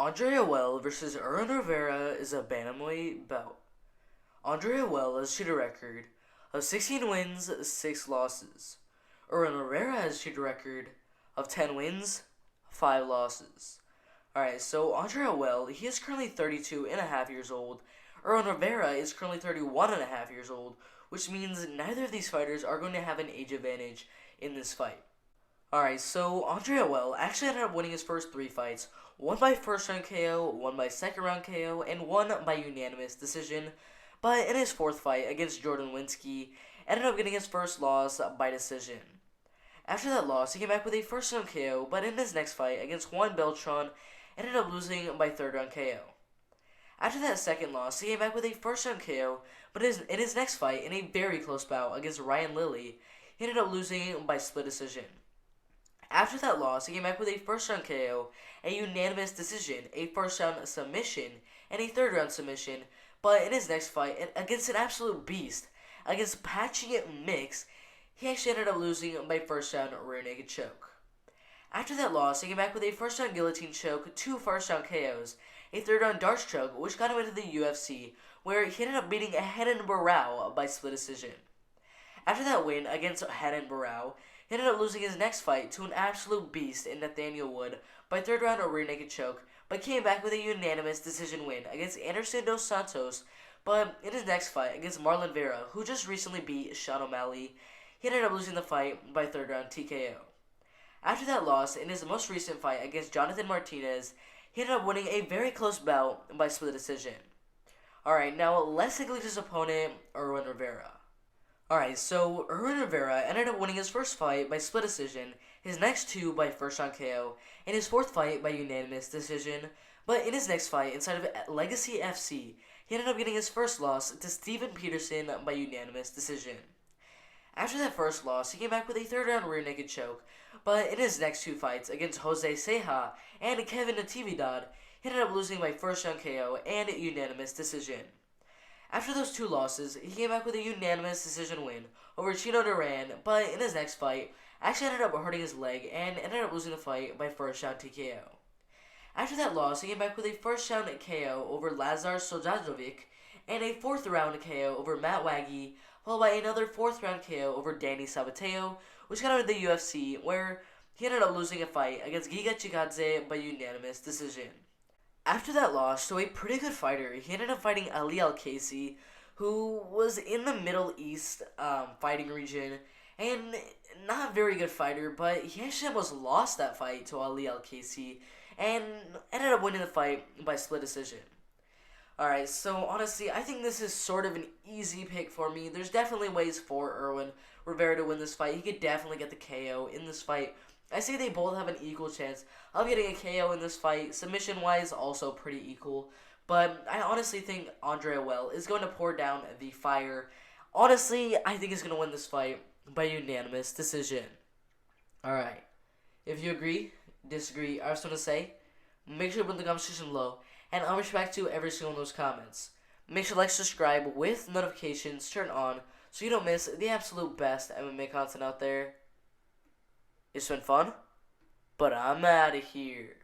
Andre Ewell versus Irwin Rivera is a bantamweight bout. Andre Ewell has achieved a record of 16 wins, 6 losses. Irwin Rivera has achieved a record of 10 wins, 5 losses. Alright, so Andre Ewell, he is currently 32 and a half years old. Irwin Rivera is currently 31 and a half years old, which means neither of these fighters are going to have an age advantage in this fight. Alright, so Andre Ewell actually ended up winning his first 3 fights, one by first round KO, one by second round KO, and one by unanimous decision. But in his 4th fight against Jordan Winsky, ended up getting his first loss by decision. After that loss, he came back with a first round KO, but in his next fight against Juan Beltran, ended up losing by 3rd round KO. After that second loss, he came back with a first round KO, but in his next fight, in a very close bout against Ryan Lilly, he ended up losing by split decision. After that loss, he came back with a first round KO, a unanimous decision, a first round submission, and a 3rd round submission, but in his next fight, against an absolute beast, against Patchy Mix, he actually ended up losing by first round rear naked choke. After that loss, he came back with a first round guillotine choke, 2 first round KOs, a 3rd round Darce choke, which got him into the UFC, where he ended up beating Renan Barao by split decision. After that win against Renan Barao, he ended up losing his next fight to an absolute beast in Nathaniel Wood by 3rd round rear naked choke, but came back with a unanimous decision win against Anderson Dos Santos. But in his next fight against Marlon Vera, who just recently beat Sean O'Malley, he ended up losing the fight by 3rd round TKO. After that loss, in his most recent fight against Jonathan Martinez, he ended up winning a very close bout by split decision. Alright, now let's take a look at his opponent, Irwin Rivera. Alright, so Irwin Rivera ended up winning his first fight by split decision, his next 2 by first round KO, and his 4th fight by unanimous decision. But in his next fight, inside of Legacy FC, he ended up getting his first loss to Steven Peterson by unanimous decision. After that first loss, he came back with a 3rd round rear naked choke, but in his next 2 fights against Jose Ceja and Kevin Natividad, he ended up losing by first round KO and unanimous decision. After those 2 losses, he came back with a unanimous decision win over Chino Duran, but in his next fight, actually ended up hurting his leg and ended up losing the fight by first round TKO. After that loss, he came back with a first round KO over Lazar Sojajovic and a 4th round KO over Matt Waggy, followed by another 4th round KO over Danny Sabateo, which got him to the UFC, where he ended up losing a fight against Giga Chikadze by unanimous decision. After that loss to a pretty good fighter, he ended up fighting Ali Al-Casey, who was in the Middle East fighting region, and not a very good fighter, but he actually almost lost that fight to Ali Al-Casey, and ended up winning the fight by split decision. Alright, so honestly, I think this is sort of an easy pick for me. There's definitely ways for Irwin Rivera to win this fight. He could definitely get the KO in this fight. I say they both have an equal chance of getting a KO in this fight. Submission-wise, also pretty equal. But I honestly think Andre Ewell is going to pour down the fire. Honestly, I think he's going to win this fight by unanimous decision. Alright, if you agree, disagree, I just want to say, make sure to put in the comment section below. And I'll respect to every single one of those comments. Make sure to like, subscribe with notifications turned on so you don't miss the absolute best MMA content out there. It's been fun, but I'm out of here.